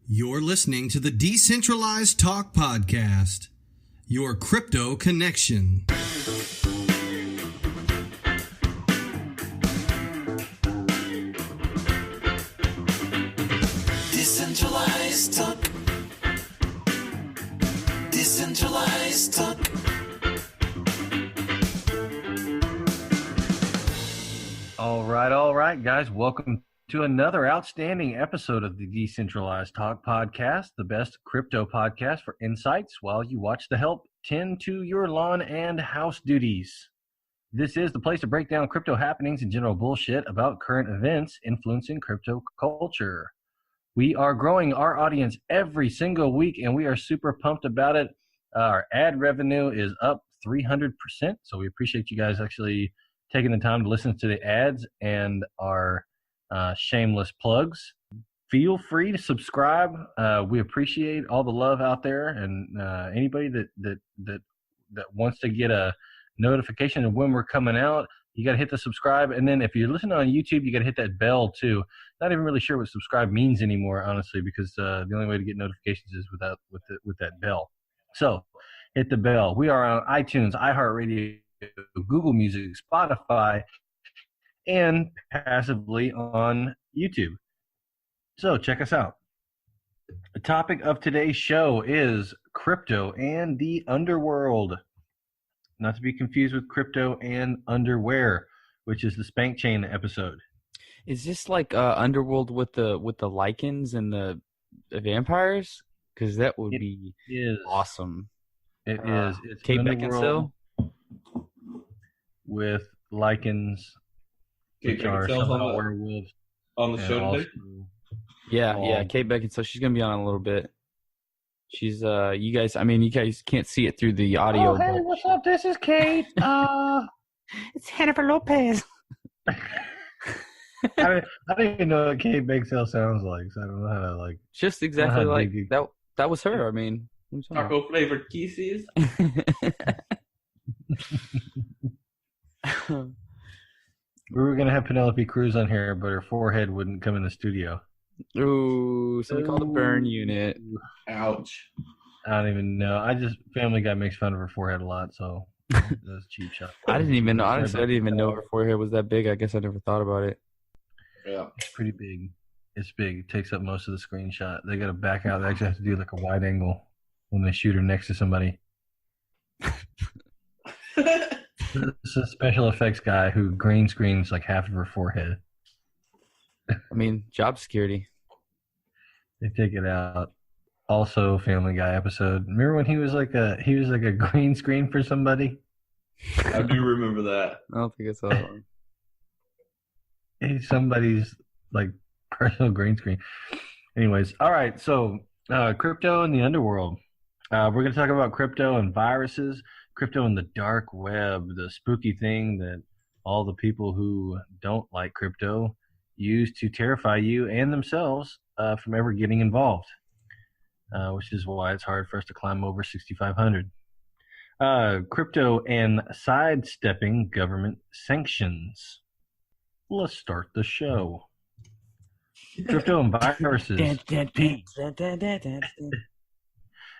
You're listening to the Decentralized Talk Podcast, your crypto connection. Decentralized Talk. Decentralized Talk. All right, guys. Welcome to another outstanding episode of the Decentralized Talk Podcast, the best crypto podcast for insights while you watch the help tend to your lawn and house duties. This is the place to break down crypto happenings and general bullshit about current events influencing crypto culture. We are growing our audience every single week, and we are super pumped about it. Our ad revenue is up 300%, so we appreciate you guys actually taking the time to listen to the ads and our shameless plugs. Feel free to subscribe. We appreciate all the love out there, and anybody that wants to get a notification of when we're coming out, you got to hit the subscribe. And then if you're listening on YouTube, you got to hit that bell too. Not even really sure what subscribe means anymore, honestly, because the only way to get notifications is with that bell. So hit the bell. We are on iTunes, iHeartRadio, Google Music, Spotify, and passively on YouTube. So check us out. The topic of today's show is crypto and the underworld. Not to be confused with crypto and underwear, which is the Spank Chain episode. Is this like Underworld with the lichens and the vampires? Because that would be awesome. It is. It's Kate Underworld Beckinsale with lichens, which are somehow werewolves on the show today. Yeah, Kate Beckinsale. She's gonna be on in a little bit. She's you guys can't see it through the audio. Oh, hey, what's up? This is Kate. It's Jennifer Lopez. I don't even know what Kate Beckinsale sounds like, so I don't know how to like. Just exactly like that. That was her. I mean, taco flavored kisses. We were gonna have Penelope Cruz on here, but her forehead wouldn't come in the studio. Ooh, something called a burn unit. Ouch. I don't even know. Family Guy makes fun of her forehead a lot, so that's cheap shot. I didn't even know. Honestly, I didn't even know her forehead was that big. I guess I never thought about it. Yeah, it's pretty big. It's big. It takes up most of the screenshot. They got to back out. They actually have to do like a wide angle when they shoot her next to somebody. It's a special effects guy who green screens like half of her forehead. I mean, job security. They take it out. Also, Family Guy episode. Remember when he was like a green screen for somebody? I do remember that. I don't think I saw that one. He's somebody's like personal green screen. Anyways, all right. So, crypto and the underworld. We're going to talk about crypto and viruses, crypto and the dark web, the spooky thing that all the people who don't like crypto use to terrify you and themselves from ever getting involved, which is why it's hard for us to climb over 6,500. Crypto and sidestepping government sanctions. Let's start the show. Crypto and viruses.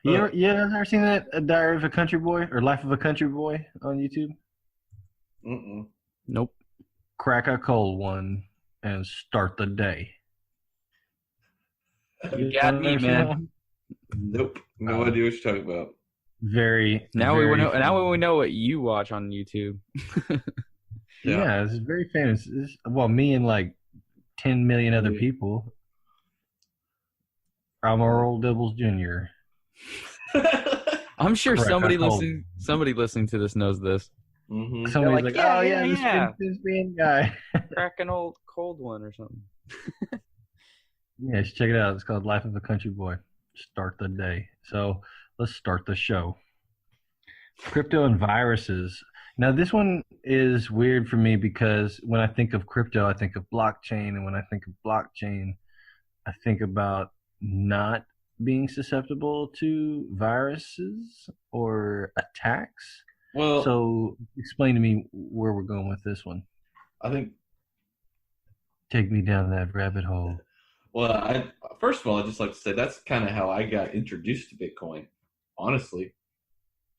You ever seen that Diary of a Country Boy or Life of a Country Boy on YouTube? Nope. Crack a cold one and start the day. You got me, man. Nope. No idea what you're talking about. Now we know what you watch on YouTube. Yeah, this is very famous. Me and like 10 million other people. I'm Earl Dibbles Jr. I'm sure somebody listening to this knows this. Mm-hmm. Somebody's like, oh yeah, this being guy. Crack an old cold one or something. Yeah, check it out. It's called Life of a Country Boy. Start the day. So let's start the show. Crypto and viruses. Now this one is weird for me because when I think of crypto, I think of blockchain, and when I think of blockchain, I think about not being susceptible to viruses or attacks. Well, so explain to me where we're going with this one. I think Take me down that rabbit hole. Well, first of all, I'd just like to say that's kind of how I got introduced to Bitcoin, honestly.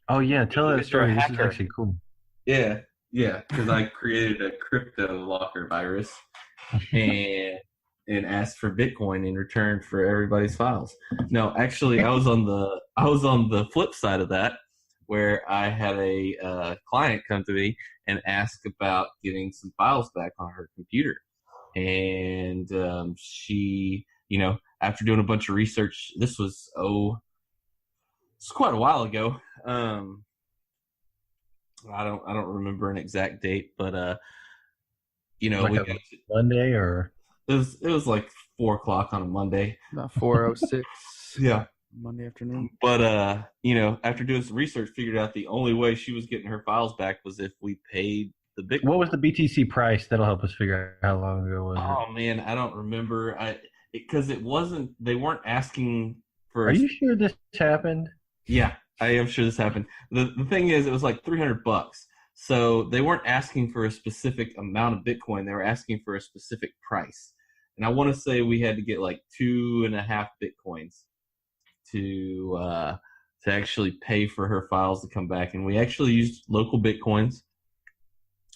Oh yeah, tell that Because you're a story. This is hacker. actually cool. Yeah, yeah, because I created a crypto locker virus and asked for Bitcoin in return for everybody's files. No, actually, I was on the flip side of that, where I had a client come to me and ask about getting some files back on her computer, and she, after doing a bunch of research, this was it's quite a while ago. I don't remember an exact date, but Like we a got Monday or it was like 4 o'clock on a Monday. About 4:06. Yeah. Monday afternoon. But after doing some research, figured out the only way she was getting her files back was if we paid the Bitcoin. what was the BTC price? That'll help us figure out how long ago was it. Oh man, I don't remember. Because it wasn't. They weren't asking for. Are you sure this happened? Yeah, I am sure this happened. The thing is, it was like $300. So they weren't asking for a specific amount of Bitcoin. They were asking for a specific price. And I want to say we had to get like 2.5 Bitcoins to actually pay for her files to come back. And we actually used local Bitcoins.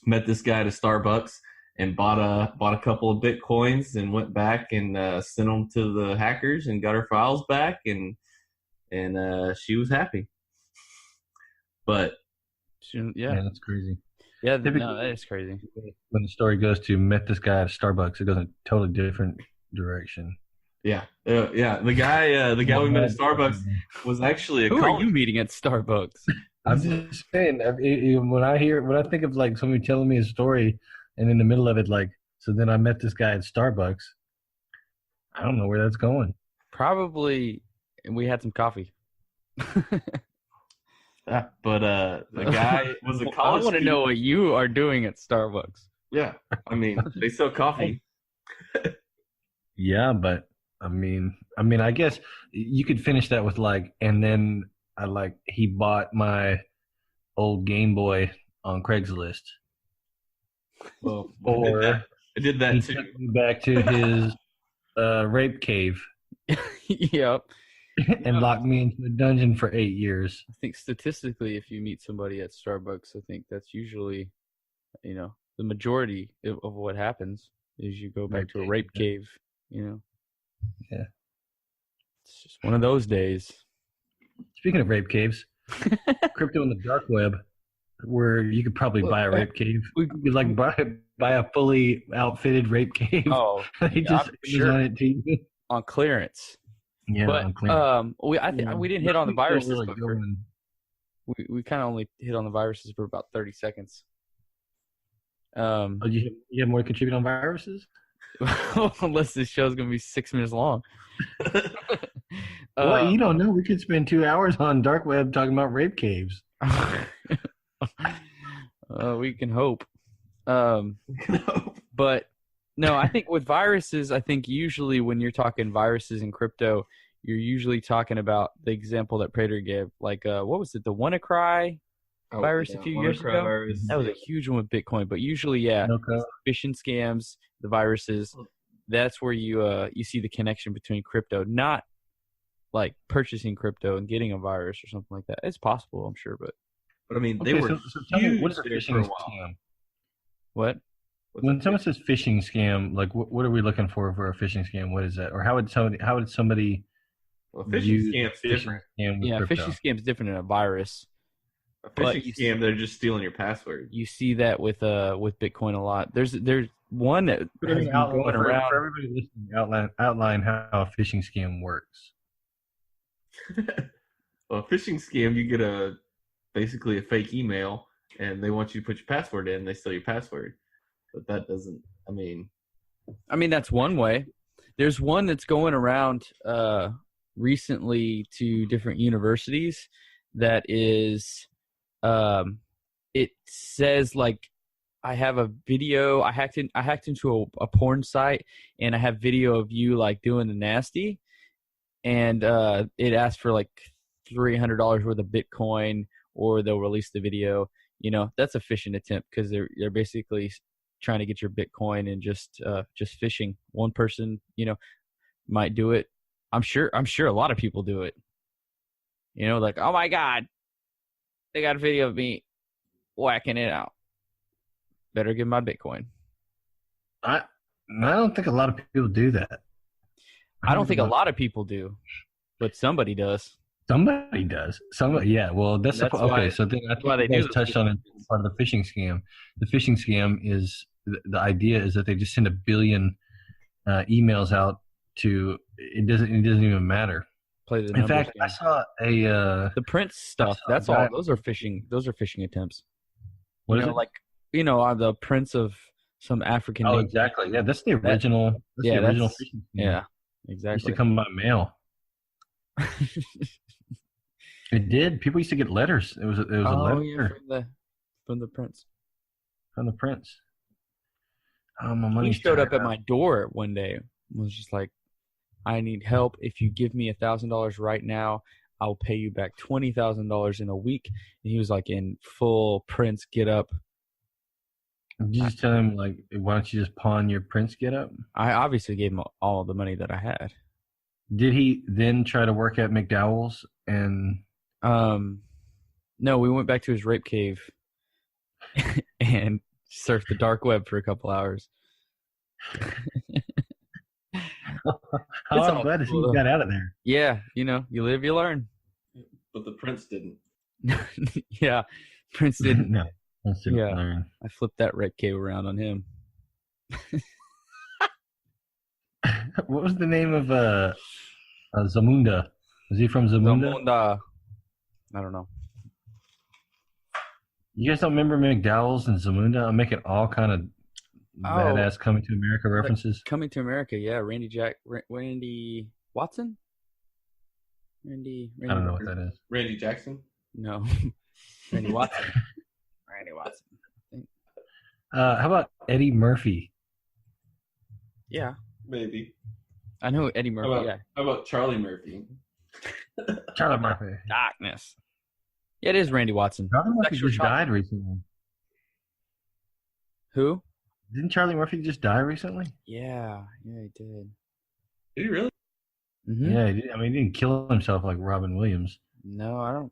Met this guy at a Starbucks and bought a couple of Bitcoins and went back and sent them to the hackers and got her files back, and she was happy. But Yeah. Man, that's crazy. Yeah, Typically- no, that is crazy. When the story goes to met this guy at a Starbucks, it goes in a totally different direction. yeah, the guy we met at Starbucks was actually a Who are college. you meeting at Starbucks? I'm just saying, when I think of like somebody telling me a story, and in the middle of it, like, so then I met this guy at Starbucks. I don't know where that's going. Probably, we had some coffee. But the guy was a college. I want to know what you are doing at Starbucks. Yeah, I mean they sell coffee. Yeah, but I mean, I guess you could finish that with like, and then he bought my old Game Boy on Craigslist, Well, or I did that he too. took me back to his rape cave Yep. and locked me into a dungeon for 8 years. I think statistically, if you meet somebody at Starbucks, I think that's usually, the majority of what happens is you go back Rape to a cave, rape yeah. cave, Yeah. It's just one of those days. Speaking of rape caves, crypto in the dark web, where you could probably buy a rape cave. You could like buy a fully outfitted rape cave. Oh, They just I'm sure. design it to you. On clearance. Yeah, But on clearance. I think Yeah. we didn't hit on the Still viruses, really but going. we kind of only hit on the viruses for about 30 seconds. Oh, you have more to contribute on viruses? Unless this show's gonna be 6 minutes long. Well, you don't know. We could spend 2 hours on dark web talking about rape caves. We can hope. But no, I think with viruses, I think usually when you're talking viruses in crypto, you're usually talking about the example that Prater gave. Like, what was it? The WannaCry virus a few years ago? Virus. That was a huge one with Bitcoin. But usually, yeah, Okay. phishing scams, the viruses, that's where you see the connection between crypto, not like purchasing crypto and getting a virus or something like that. It's possible, I'm sure, but But I mean, they Okay, were so tell me, huge what is a there phishing for a while. scam? what? When someone says phishing scam, like what are we looking for a phishing scam? What is that? Or how would somebody Well, phishing use scam's phishing different. scam with Yeah, crypto? phishing scam is different than a virus. A But phishing you scam, they're just stealing your password. You see that with Bitcoin a lot. There's one that has been going around. For everybody listening, outline how a phishing scam works. Well, a phishing scam, you get basically a fake email, and they want you to put your password in. They steal your password, but that doesn't. I mean, That's one way. There's one that's going around recently to different universities that is, it says like, I have a video. I hacked into a porn site, and I have video of you like doing the nasty, and it asked for like $300 worth of Bitcoin, or they'll release the video. That's a phishing attempt because they're basically trying to get your Bitcoin and just phishing one person. might do it. I'm sure a lot of people do it. You know, like, oh my God, they got a video of me whacking it out. Better give my Bitcoin. I don't think a lot of people do that. I don't think a lot of people do, but somebody does. Somebody does. Yeah. Well, that's okay. So then I think why they you guys do touched on it, part of the phishing scam. The phishing scam is the idea is that they just send a billion emails out to. It doesn't even matter. Play the In numbers fact, game. I saw the Prince stuff. That's all. Those are phishing. Those are phishing attempts. What you is know, it? like the prince of some African. Oh, nation. exactly. Yeah, that's the original. That's the original phishing scam. Yeah, It used exactly. to come by mail. It did. People used to get letters. It was a letter from the prince. From the prince. Oh, my money. He showed up at my door one day. Was just like, I need help. If you give me $1,000 right now, I'll pay you back $20,000 in a week. And he was like in full Prince get up. Did you just tell him, like, why don't you just pawn your Prince get up? I obviously gave him all the money that I had. Did he then try to work at McDowell's and? No, we went back to his rape cave and surfed the dark web for a couple hours. I'm glad to see you got out of there. Yeah, you know, you live, you learn. But the prince didn't. Yeah, Prince didn't. No, Prince didn't learn. I flipped that rape cave around on him. What was the name of Zamunda? Was he from Zamunda? Zamunda. I don't know. You guys don't remember McDowell's and Zamunda? I'm making all kind of badass Coming to America references. Coming to America, yeah. Randy Watson? Randy I don't know what that is. Randy Jackson? No. Randy Watson. Randy Watson. How about Eddie Murphy? Yeah. Maybe. I know Eddie Murphy, How about Charlie Murphy? Charlie Murphy. Darkness. Yeah, it is Randy Watson. Charlie Murphy just died recently. Who? Didn't Charlie Murphy just die recently? Yeah, he did. Did he really? Mm-hmm. Yeah, he did. I mean, he didn't kill himself like Robin Williams. No, I don't.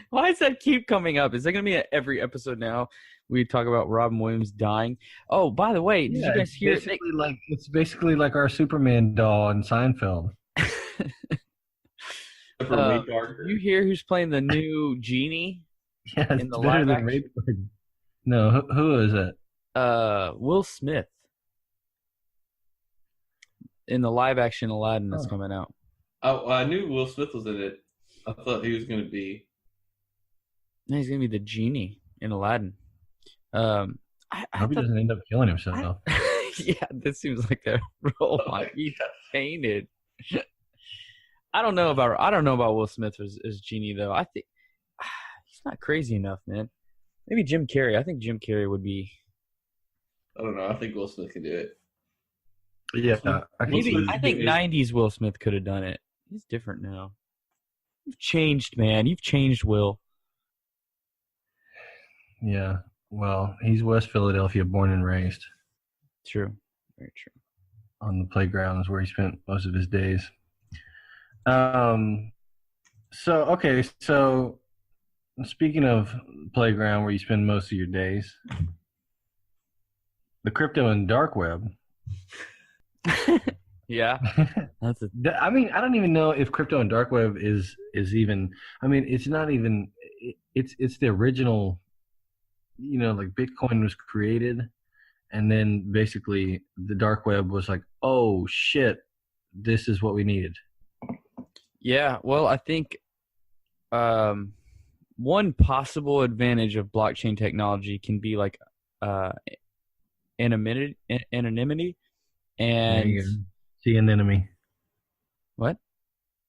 Why does that keep coming up? Is that going to be at every episode now? We talk about Robin Williams dying. Oh, by the way, did you guys hear? It's basically like our Superman doll in Seinfeld. You hear who's playing the new genie? Yeah, it's in the better live than action? Rape. No, who is it? Will Smith in the live action Aladdin that's coming out. Oh, I knew Will Smith was in it. I thought he was going to be. No, he's gonna be the genie in Aladdin. I hope he doesn't end up killing himself. Yeah, this seems like the role might be painted. I don't know about Will Smith as genie though. I think he's not crazy enough, man. Maybe Jim Carrey. I think Jim Carrey would be. I don't know. I think Will Smith can do it. Yeah, I think '90s Will Smith could have done it. He's different now. You've changed, man. You've changed, Will. Yeah. Well, he's West Philadelphia, born and raised. True. Very true. On the playground is where he spent most of his days. So speaking of playground where you spend most of your days, the crypto and dark web. Yeah. I mean, I don't even know if crypto and dark web is even. I mean, it's not even. It's the original. You know, like Bitcoin was created, and then basically the dark web was like, oh shit, this is what we needed. Yeah. Well, I think one possible advantage of blockchain technology can be like anonymity, and see an enemy. What?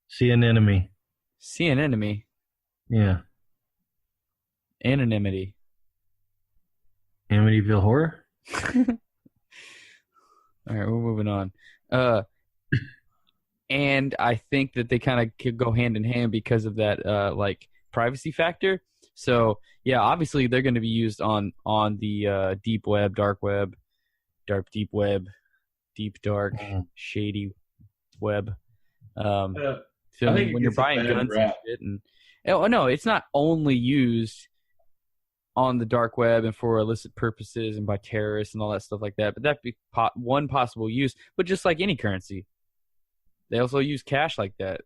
See an enemy. See an enemy. Yeah. Anonymity. Amityville Horror? All right, we're moving on. And I think that they kind of could go hand in hand because of that like privacy factor. So yeah, obviously they're going to be used on the deep web, dark web, deep web, deep, dark, shady web. So I think when you're buying guns and shit, no, it's not only used on the dark web and for illicit purposes and by terrorists and all that stuff like that, but that'd be one possible use. But just like any currency, they also use cash like that.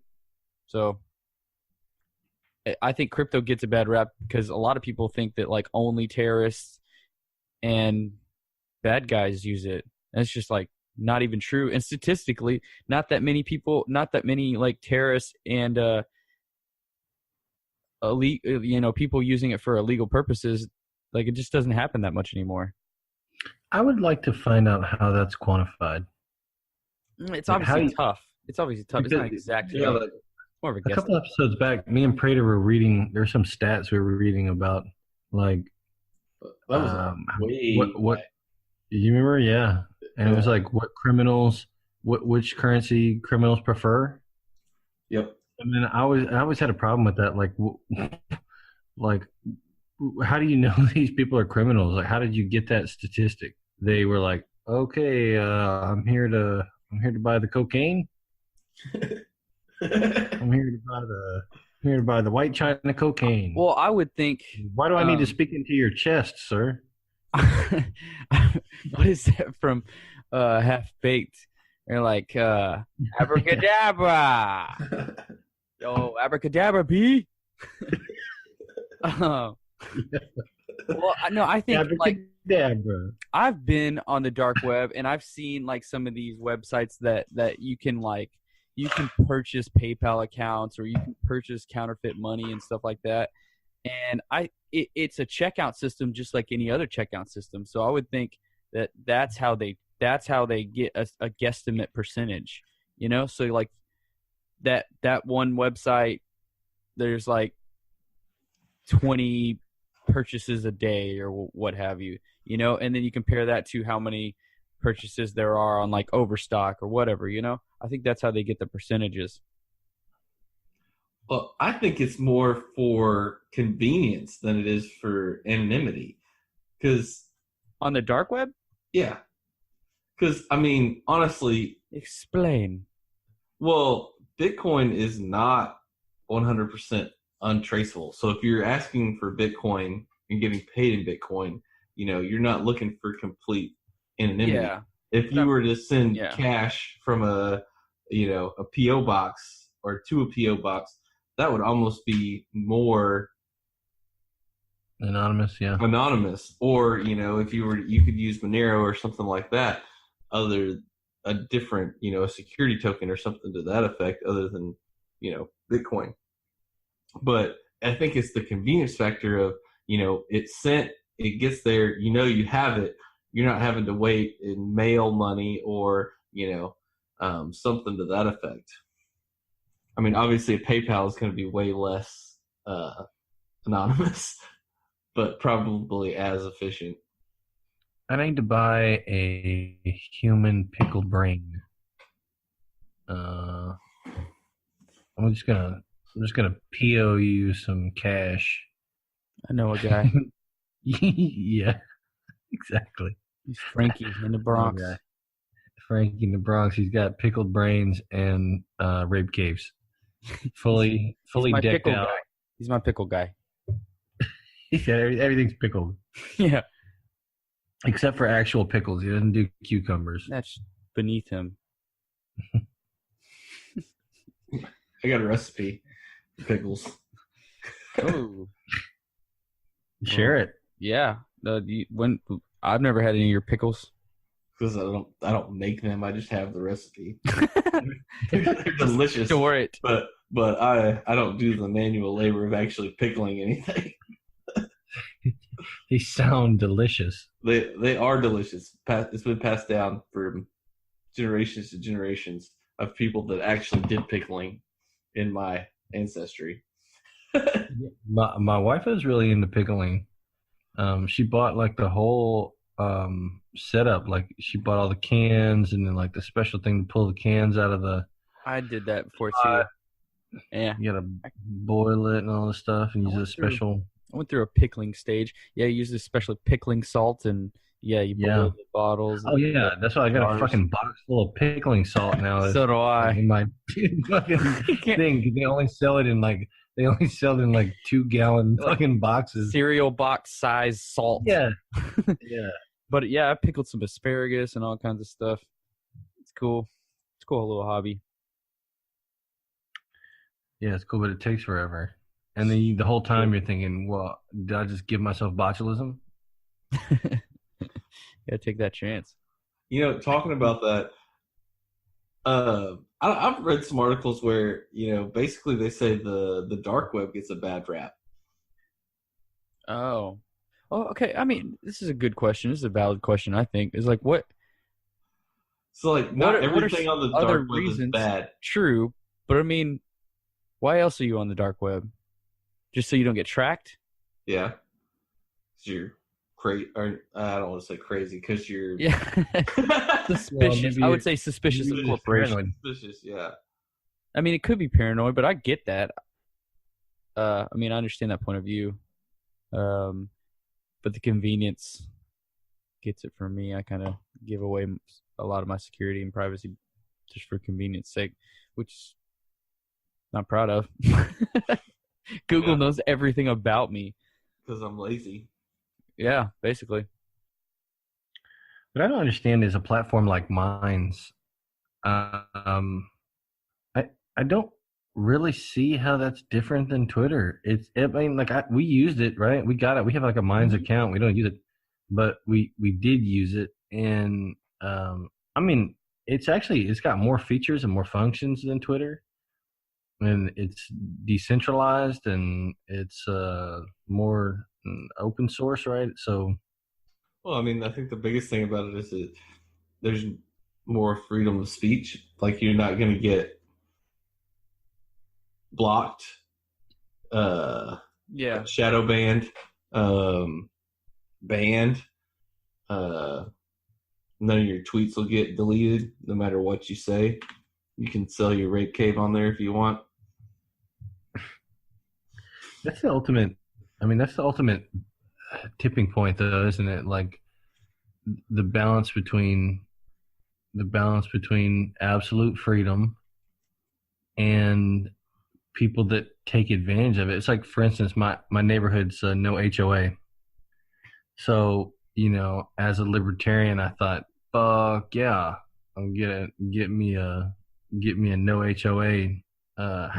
So I think crypto gets a bad rap because a lot of people think that like only terrorists and bad guys use it. And it's just like not even true. And statistically, not that many like terrorists and people using it for illegal purposes. Like it just doesn't happen that much anymore. I would like to find out how that's quantified. It's obviously tough. It's not exact. Yeah, like, more of a couple episodes back, me and Prater were reading. There's some stats we were reading about, like that was what you remember? Yeah, and it was like which currency criminals prefer. Yep. And then I always had a problem with that. Like, how do you know these people are criminals? Like, how did you get that statistic? They were like, okay, I'm here to buy the cocaine. I'm here to buy the white China cocaine. Well, I would think. Why do I need to speak into your chest, sir? What is that from Half Baked? They're like abracadabra. Yo, abracadabra, B. Well, no, I think abracadabra. I've been on the dark web and I've seen like some of these websites that you can purchase PayPal accounts or you can purchase counterfeit money and stuff like that. And it's a checkout system just like any other checkout system. So I would think that's how they get a guesstimate percentage, So like that one website, there's like 20 purchases a day or what have you, and then you compare that to how many purchases there are on like Overstock or whatever, I think that's how they get the percentages. Well, I think it's more for convenience than it is for anonymity. Because on the dark web? Yeah. Because, I mean, honestly... Explain. Well, Bitcoin is not 100% untraceable. So if you're asking for Bitcoin and getting paid in Bitcoin, you're not looking for complete anonymity. Yeah. If you were to send cash from a P.O. box or to a P.O. box, that would almost be more anonymous, yeah. Anonymous, or if you could use Monero or something like that, a different a security token or something to that effect, other than Bitcoin. But I think it's the convenience factor of it's sent, it gets there, you have it, you're not having to wait and mail money or something to that effect. I mean, obviously, PayPal is going to be way less anonymous, but probably as efficient. I need to buy a human pickled brain. I'm just gonna PO you some cash. I know a guy. Yeah, exactly. He's Frankie in the Bronx. Okay. Frankie in the Bronx. He's got pickled brains and rape caves. Fully decked out. Guy. He's my pickle guy. Yeah, everything's pickled. Yeah. Except for actual pickles. He doesn't do cucumbers. That's beneath him. I got a recipe for pickles. Oh. Share it. Yeah. I've never had any of your pickles. Because I don't make them. I just have the recipe. They're delicious. Store it. But I don't do the manual labor of actually pickling anything. They sound delicious. They are delicious. It's been passed down from generations to generations of people that actually did pickling in my ancestry. My wife is really into pickling. She bought like the whole setup. Like she bought all the cans and then like the special thing to pull the cans out of the. I did that before too. Yeah. You gotta boil it and all this stuff and use a special. I went through a pickling stage. Yeah, you use this special pickling salt and Yeah, you Yeah. boil the bottles. Oh yeah, that's why I got a Jars. fucking box full of pickling salt now. So do I. In my fucking thing. 'Cause they only sell it in like 2-gallon fucking boxes. Cereal box size salt. Yeah, yeah. But yeah, I pickled some asparagus and all kinds of stuff. It's cool. It's a cool little hobby. Yeah, it's cool, but it takes forever. And then the whole time you're thinking, well, did I just give myself botulism? Gotta take that chance. You know, talking about that, I've read some articles where, you know, basically they say the dark web gets a bad rap. Oh, okay. I mean, this is a good question. This is a valid question. I think is like what. So, like, not What are everything on the other dark web is reasons? bad. True, but I mean, why else are you on the dark web? Just so you don't get tracked? Yeah. 'Cause you're crazy. Or I don't want to say crazy because you're Yeah. Suspicious. maybe I would say suspicious maybe of you're just corporations. paranoid. suspicious. Yeah. I mean, it could be paranoid, but I get that. I mean, I understand that point of view. But the convenience gets it for me. I kind of give away a lot of my security and privacy just for convenience sake, which I'm not proud of. Google Yeah. knows everything about me. Because I'm lazy. Yeah, basically. What I don't understand is a platform like Minds. I don't really see how that's different than Twitter. I mean, like we used it, right? We got it. We have like a Minds account. We don't use it, but we did use it, and I mean, it's got more features and more functions than Twitter, and it's decentralized and it's more open source, right? So. Well, I mean, I think the biggest thing about it is that there's more freedom of speech. Like, you're not going to get blocked, Yeah. shadow banned, banned. None of your tweets will get deleted, no matter what you say. You can sell your rape cave on there if you want. That's the ultimate. I mean, that's the ultimate tipping point, though, isn't it? Like the balance between absolute freedom and people that take advantage of it. It's like, for instance, my neighborhood's no HOA. So, you know, as a libertarian, I thought, fuck yeah, I'm gonna get me a no HOA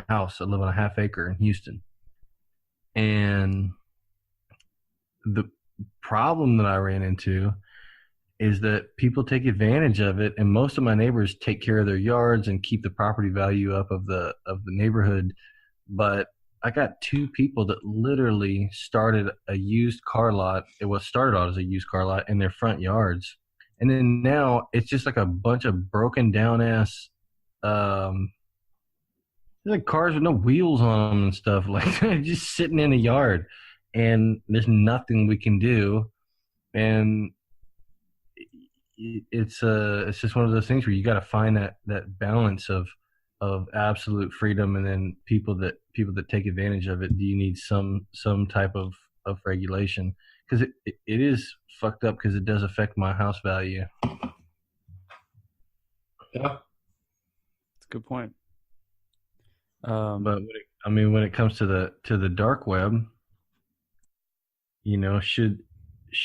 house. I live on a half acre in Houston. And the problem that I ran into is that people take advantage of it, and most of my neighbors take care of their yards and keep the property value up of the neighborhood. But I got two people that literally started a used car lot. It was started out as a used car lot in their front yards, and then now it's just like a bunch of broken down ass like cars with no wheels on them and stuff, like just sitting in a yard, and there's nothing we can do. And it's just one of those things where you got to find that balance of absolute freedom, and then people that take advantage of it. Do you need some type of regulation? Because it is fucked up, because it does affect my house value. Yeah. That's a good point. But when it comes to the dark web, you know, should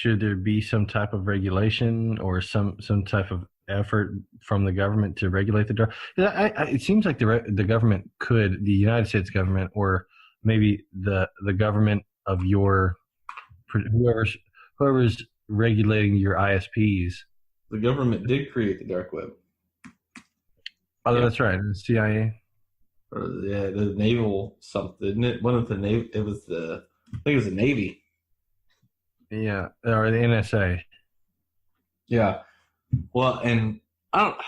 there be some type of regulation or some type of effort from the government to regulate the dark? It seems like the government could, the United States government, or maybe the government of whoever's regulating your ISPs. The government did create the dark web. Oh, Yeah. That's right. The CIA. Or the naval something, isn't it? One of the Navy. I think it was the Navy. Yeah, or the NSA. Yeah. Well, and I don't.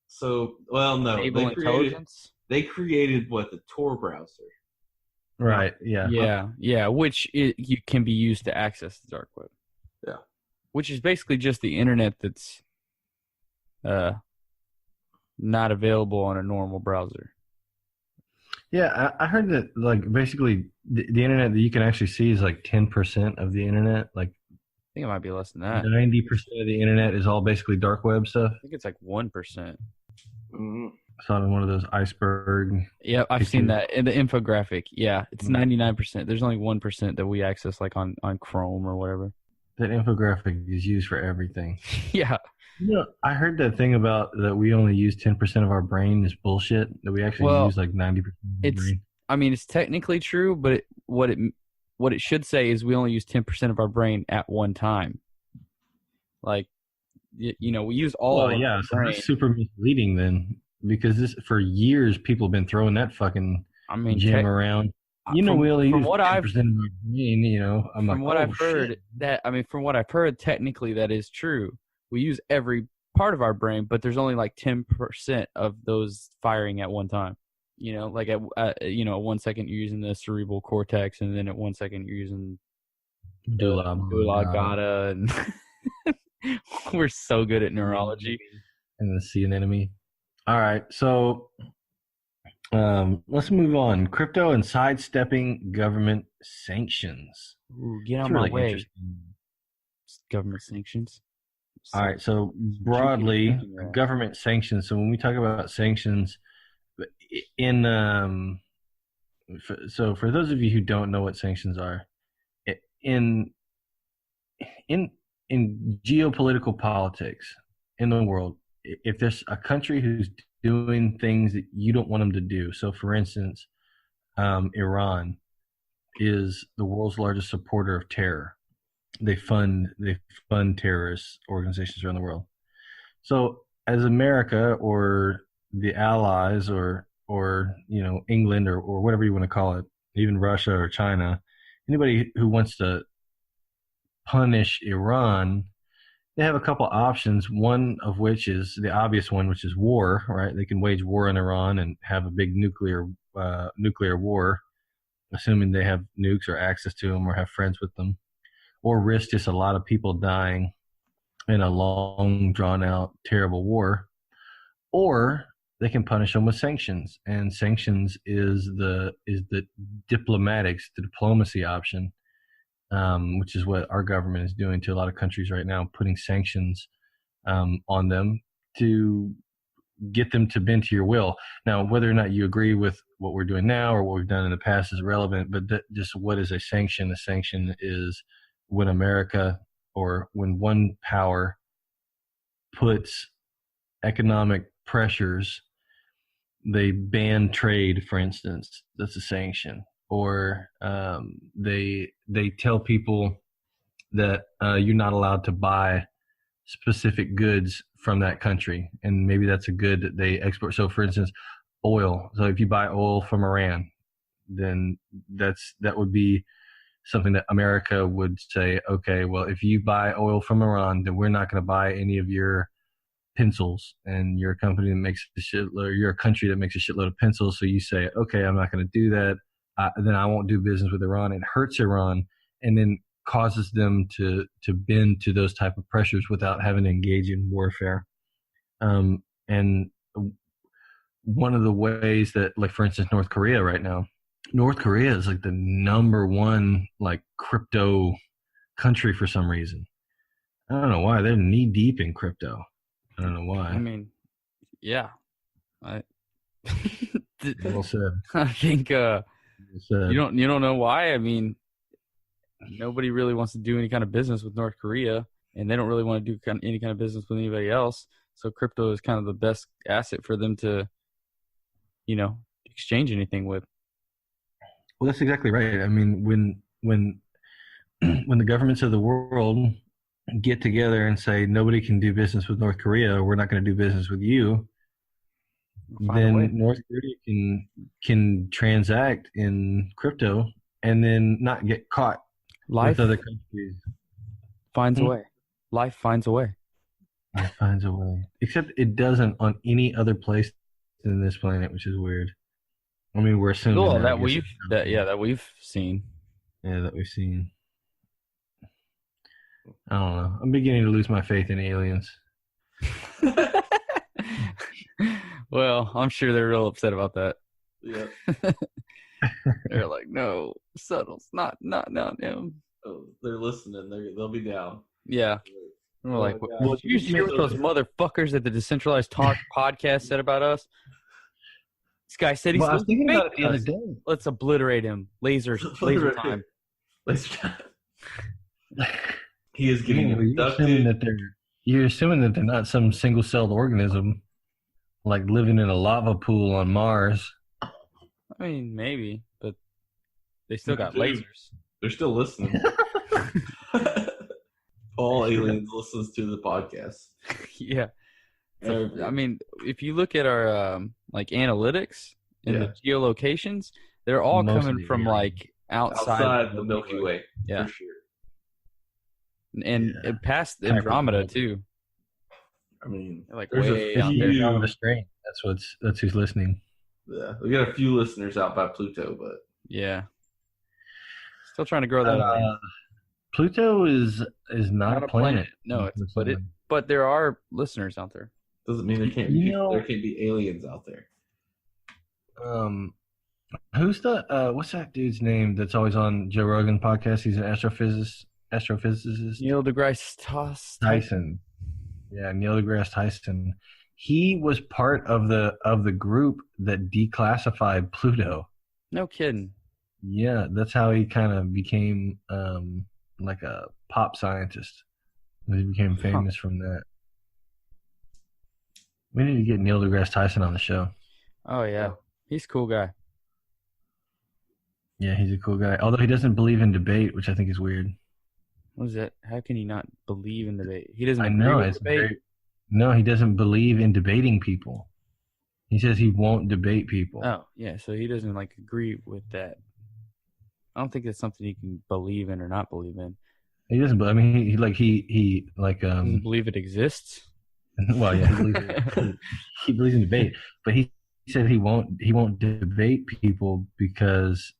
So, well, no. Naval intelligence. They created what, the Tor browser. Right. Yeah. Yeah, which you can be used to access the dark web. Yeah. Which is basically just the internet that's not available on a normal browser. Yeah, I heard that, like, basically the internet that you can actually see is like 10% of the internet. Like, think it might be less than that. 90% of the internet is all basically dark web stuff. I think it's like 1%. Mhm. It's not on one of those iceberg. Yeah, I've seen that in the infographic. Yeah, it's 99%. There's only 1% that we access like on Chrome or whatever. That infographic is used for everything. Yeah. I heard that thing about that we only use 10% of our brain is bullshit. That we actually use like 90% of our brain. I mean, it's technically true, but what it should say is we only use 10% of our brain at one time. Like, we use all of our so brain. that's super misleading then, because for years people have been throwing that fucking gem around. We only use 10% of our brain. From what I've heard, technically that is true. We use every part of our brain, but there's only like 10% of those firing at one time. Like at 1 second you're using the cerebral cortex, and then at 1 second you're using medulla oblongata, and we're so good at neurology. And the sea anemone. All right, so let's move on. Crypto and sidestepping government sanctions. Ooh, get out of my way. Government sanctions. All right, so broadly, government sanctions. So when we talk about sanctions, so for those of you who don't know what sanctions are, in geopolitical politics in the world, if there's a country who's doing things that you don't want them to do, so for instance, Iran is the world's largest supporter of terror. They fund terrorist organizations around the world. So as America or the Allies or England or whatever you want to call it, even Russia or China, anybody who wants to punish Iran, they have a couple options. One of which is the obvious one, which is war, right? They can wage war on Iran and have a big nuclear war, assuming they have nukes or access to them or have friends with them, or risk just a lot of people dying in a long, drawn-out, terrible war. Or they can punish them with sanctions, and sanctions is the diplomacy option, which is what our government is doing to a lot of countries right now, putting sanctions on them to get them to bend to your will. Now, whether or not you agree with what we're doing now or what we've done in the past is irrelevant, but just what is a sanction? A sanction is when America or when one power puts economic pressures, they ban trade, for instance, that's a sanction. Or they tell people that you're not allowed to buy specific goods from that country, and maybe that's a good that they export. So for instance, oil. So if you buy oil from Iran, then that would be something that America would say, okay, well, if you buy oil from Iran, then we're not going to buy any of your pencils, and you're a company that makes a shitload, or you're a country that makes a shitload of pencils. So you say, okay, I'm not going to do that. Then I won't do business with Iran. It hurts Iran, and then causes them to bend to those type of pressures without having to engage in warfare. And one of the ways that, like, for instance, North Korea right now, North Korea is like the number one like crypto country for some reason. I don't know why. They're knee deep in crypto. I don't know why. I mean, yeah. Well said. I think you don't know why. I mean, nobody really wants to do any kind of business with North Korea, and they don't really want to do any kind of business with anybody else. So crypto is kind of the best asset for them to, exchange anything with. Well, that's exactly right. I mean, when the governments of the world get together and say nobody can do business with North Korea, we're not going to do business with you, then North Korea can transact in crypto and then not get caught with other countries. Finds a way. Life finds a way. Life finds a way. Except it doesn't on any other place than this planet, which is weird. I mean, we're assuming that we've seen. Yeah, that we've seen. I don't know. I'm beginning to lose my faith in aliens. Well, I'm sure they're real upset about that. Yeah. They're like, no, subtle's not him. they're listening. They'll be down. Yeah. And we're like, Oh, well, gosh. did you hear what those motherfuckers at the Decentralized Talk podcast said about us? This guy said he's Well, I was thinking about it the other us. day. Let's obliterate him. Laser time. He is getting abducted. You're assuming that they're not some single-celled organism, like living in a lava pool on Mars. I mean, maybe, but they still got Dude, lasers. They're still listening. All aliens listens to the podcast. Yeah. So, I mean, if you look at our like analytics and the geolocations, they're all coming from like outside the Milky Way. Yeah. For sure. And past Andromeda too. I mean, like there's way a out few. there. On the strain. That's who's listening. Yeah, we got a few listeners out by Pluto, but Yeah. Still trying to grow that out. Pluto is not a planet. No, but there are listeners out there. doesn't mean there can't be there can't be aliens out there. Who's the what's that dude's name that's always on Joe Rogan podcast? He's an astrophysicist. Neil deGrasse Tyson. Yeah, Neil deGrasse Tyson. He was part of the group that declassified Pluto. No kidding. Yeah, that's how he kind of became like a pop scientist. He became famous from that. We need to get Neil deGrasse Tyson on the show. Oh yeah, he's a cool guy. Yeah, he's a cool guy. Although he doesn't believe in debate, which I think is weird. What is that? How can he not believe in debate? He doesn't. I know it's debate. No, he doesn't believe in debating people. He says he won't debate people. Oh yeah, so he doesn't like agree with that. I don't think it's something he can believe in or not believe in. He doesn't. I mean, he Doesn't believe it exists. Well, yeah, he believes in debate, but he said he won't debate people because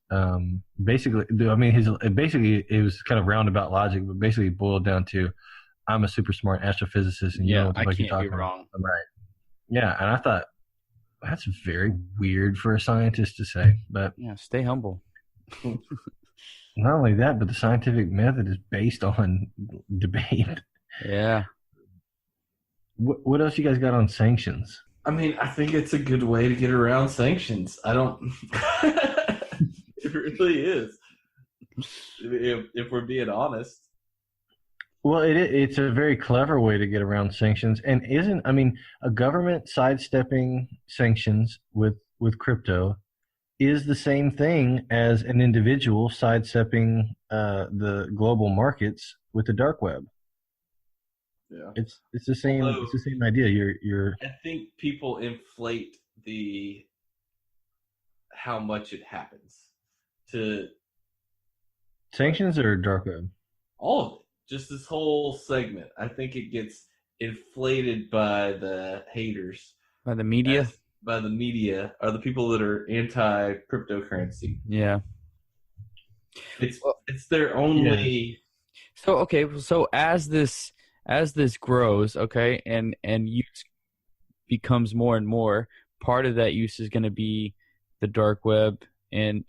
basically, I mean, it was kind of roundabout logic, but basically it boiled down to, I'm a super smart astrophysicist, and you know what the fuck you're talking about. I'm right. Yeah, and I thought that's very weird for a scientist to say, but yeah, stay humble. Not only that, but the scientific method is based on debate. Yeah. What else you guys got on sanctions? I mean, I think it's a good way to get around sanctions. I don't. It really is. If we're being honest. Well, it's a very clever way to get around sanctions, and a government sidestepping sanctions with crypto is the same thing as an individual sidestepping the global markets with the dark web. Yeah, it's the same. It's the same idea. You're. I think people inflate how much it happens to sanctions or dark web. All of it. Just this whole segment. I think it gets inflated by the haters, by the media, or the people that are anti-cryptocurrency. Yeah, it's their only. Yeah. So as this grows, okay, and use becomes more and more, part of that use is going to be the dark web and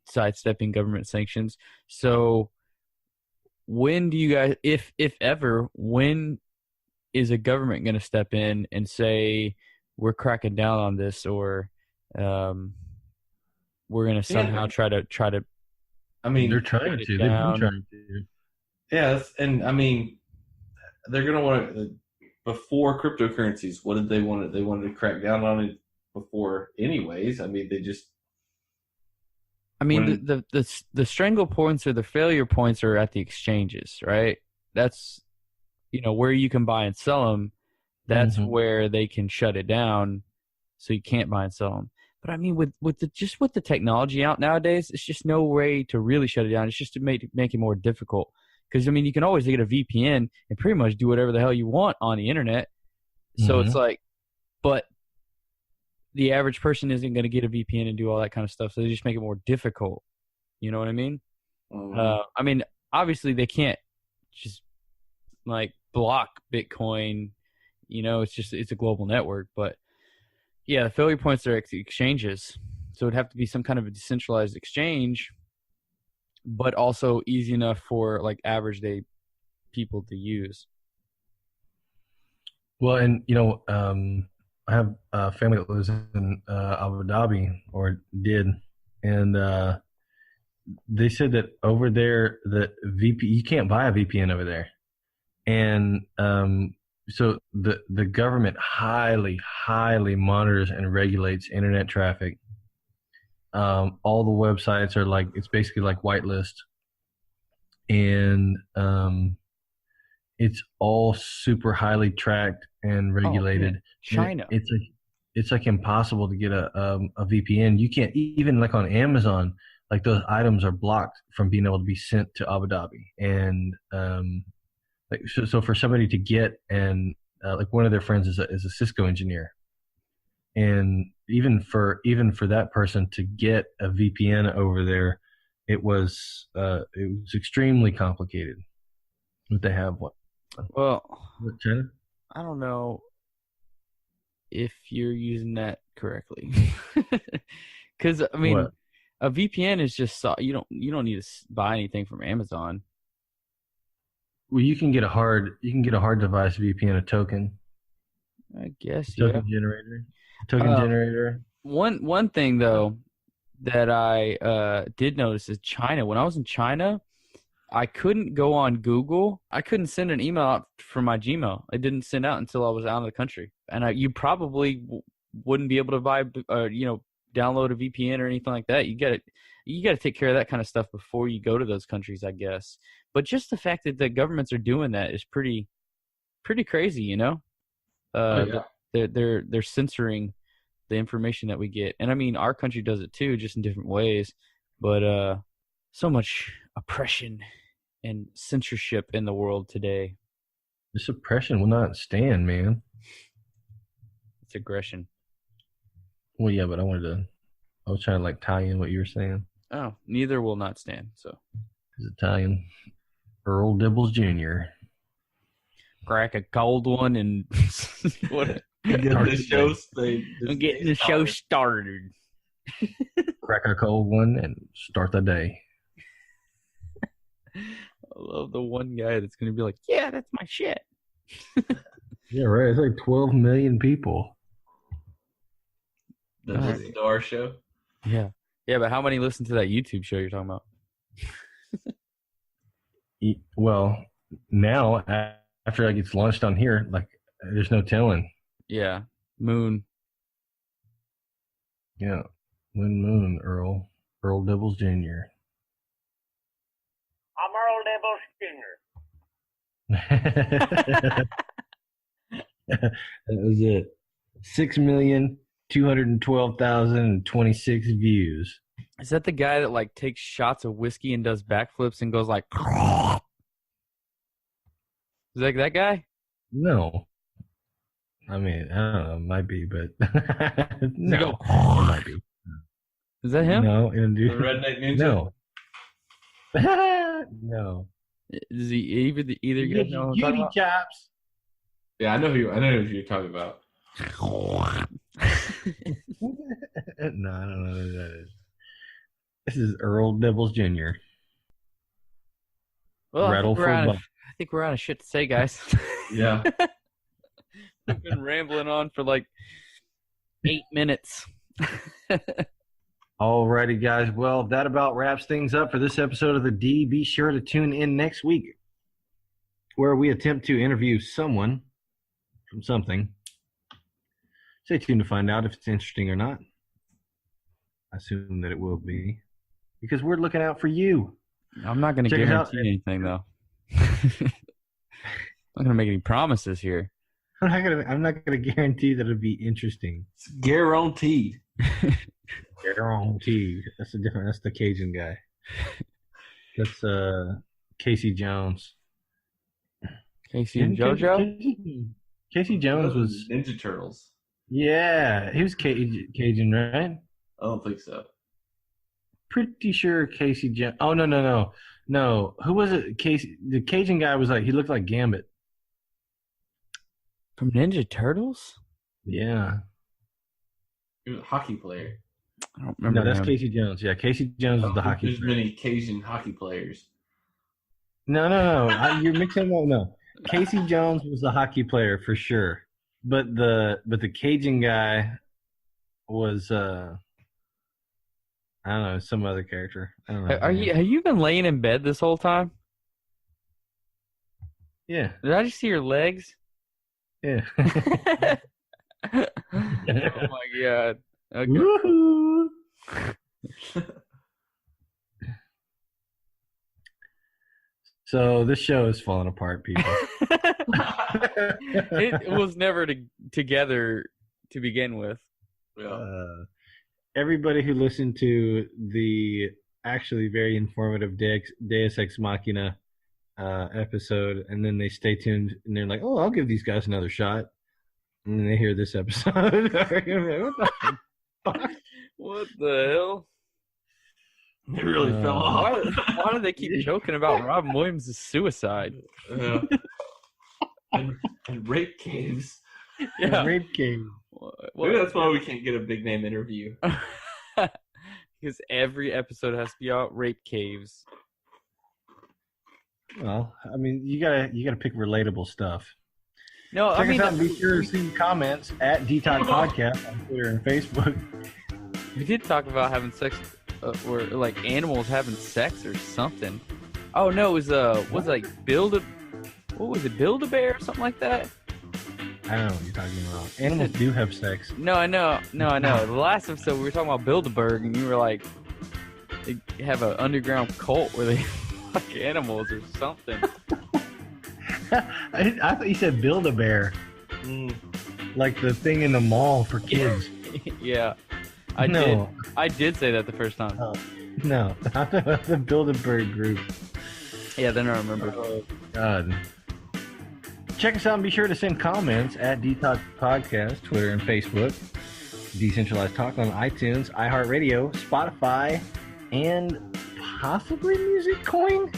sidestepping government sanctions. So when do you guys, if ever, when is a government going to step in and say we're cracking down on this, or we're going to somehow try to? I mean, they're trying to. They've been trying to. Yes, and I mean, they're going to want to. Before cryptocurrencies, what did they want? They wanted to crack down on it before, anyways. I mean, they just. I mean, the strangle points or the failure points are at the exchanges, right? That's, where you can buy and sell them. That's where they can shut it down, so you can't buy and sell them. But I mean, with the technology out nowadays, it's just no way to really shut it down. It's just to make it more difficult. Because, I mean, you can always get a VPN and pretty much do whatever the hell you want on the internet. So it's like, but the average person isn't going to get a VPN and do all that kind of stuff. So they just make it more difficult. You know what I mean? I mean, obviously they can't just like block Bitcoin. It's a global network. But yeah, the failure points are at the exchanges. So it'd have to be some kind of a decentralized exchange but also easy enough for like average day people to use. Well, and I have a family that lives in Abu Dhabi, or did, and they said that over there, that you can't buy a VPN over there, and so the government highly, highly monitors and regulates internet traffic. All the websites are like, it's basically like whitelist, and it's all super highly tracked and regulated. China. It's like impossible to get a VPN. You can't even, like on Amazon, like those items are blocked from being able to be sent to Abu Dhabi. And like so for somebody to get, and like one of their friends is a Cisco engineer, and even for that person to get a VPN over there, it was extremely complicated. But they have what? Well, China? I don't know if you're using that correctly, because I mean, What? a VPN is just you don't need to buy anything from Amazon. Well, you can get a hard device VPN, a token. I guess, Token generator. Token generator. One thing though that I did notice is China. When I was in China, I couldn't go on Google. I couldn't send an email out from my Gmail. It didn't send out until I was out of the country. And you probably wouldn't be able to buy, download a VPN or anything like that. You got to take care of that kind of stuff before you go to those countries, I guess. But just the fact that the governments are doing that is pretty crazy, you know. They're censoring the information that we get, and I mean our country does it too, just in different ways. But so much oppression and censorship in the world today. This oppression will not stand, man. It's aggression. Well, yeah, but I was trying to like tie in what you were saying. Oh, neither will not stand. So It's Italian. Earl Dibbles Jr. Crack a cold one and what? Get the show I'm getting the show started. Crack a cold one and start the day. I love the one guy that's going to be like, yeah, that's my shit. Yeah, right. It's like 12 million people. Does it listen to our show? Yeah. Yeah, but how many listen to that YouTube show you're talking about? Well, now after it gets launched on here, like there's no telling. Yeah. Moon. Yeah. Moon, Earl Dibbles Jr. I'm Earl Dibbles Jr. That was it. 6,212,026 views. Is that the guy that like takes shots of whiskey and does backflips and goes like? Is that guy? No. I mean, I don't know. It might be, but no. It might be. Is that him? No. The Redneck Ninja? No. No. Is he either you guys know what I'm talking about? Chops. Yeah, I know who you're talking about. No, I don't know who that is. This is Earl Dibbles Jr. Well, Rattle for I buck. think we're out of shit to say, guys. Yeah. We've been rambling on for like 8 minutes. Alrighty, guys. Well, that about wraps things up for this episode of the D. Be sure to tune in next week, where we attempt to interview someone from something. Stay tuned to find out if it's interesting or not. I assume that it will be, because we're looking out for you. I'm not going to guarantee anything, though. I'm not going to make any promises here. I'm not gonna guarantee that it'll be interesting. It's guaranteed. Guaranteed. That's the Cajun guy. That's Casey Jones. Casey and JoJo? Casey Jones was Ninja Turtles. Yeah, he was Cajun, right? I don't think so. Pretty sure Casey Jones. Oh no. Who was it? Casey. The Cajun guy was like, he looked like Gambit. From Ninja Turtles? Yeah. He was a hockey player. I don't remember. No, that's him. Casey Jones. Yeah, Casey Jones is the hockey There's player. many Cajun hockey players. No. You're mixing them up. No, Casey Jones was the hockey player for sure. But the Cajun guy was I don't know, some other character. I don't know. Have you been laying in bed this whole time? Yeah. Did I just see your legs? Yeah. Oh my god. Okay. Woohoo! So this show is falling apart, people. It was never together to begin with. Everybody who listened to the actually very informative Deus Ex Machina episode, and then they stay tuned, and they're like, "Oh, I'll give these guys another shot," and then they hear this episode. What the fuck? What the hell? It really fell off. Why do they keep joking about Robin Williams' suicide? Yeah. and rape caves. Yeah. Rape game. Maybe that's why we can't get a big name interview. Because every episode has to be about rape caves. Well, I mean, you gotta pick relatable stuff. No, Check I mean, us out and be sure to see comments at DTalk Podcast on Twitter and Facebook. we did talk about having sex, or like animals having sex or something. Oh no, it was what was it, Build-A-Bear or something like that? I don't know what you're talking about. Animals do have sex. No, I know. The last episode we were talking about Build-A-Berg, and you were like, they have an underground cult where they fuck animals or something. I thought you said Build-A-Bear. Like the thing in the mall for kids. Yeah, I did say that the first time. No, the Build-A-Bear group. Yeah, then I remember. Oh, God. Check us out and be sure to send comments at DTalk Podcast, Twitter and Facebook. Decentralized Talk on iTunes, iHeartRadio, Spotify, and possibly Music Coin.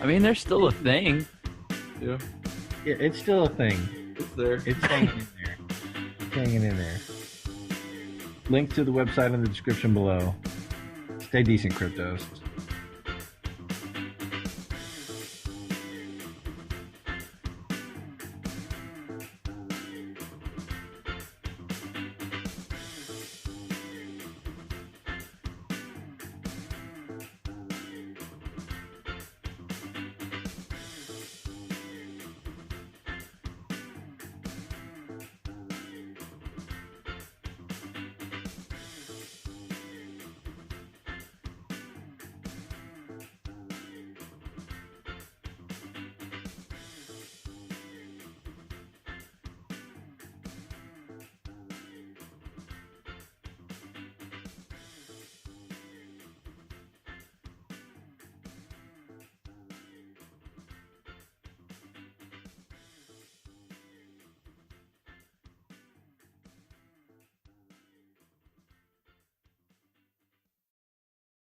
I mean, there's still a thing. Yeah. Yeah, it's still a thing. It's there. It's hanging in there. It's hanging in there. Link to the website in the description below. Stay decent, cryptos.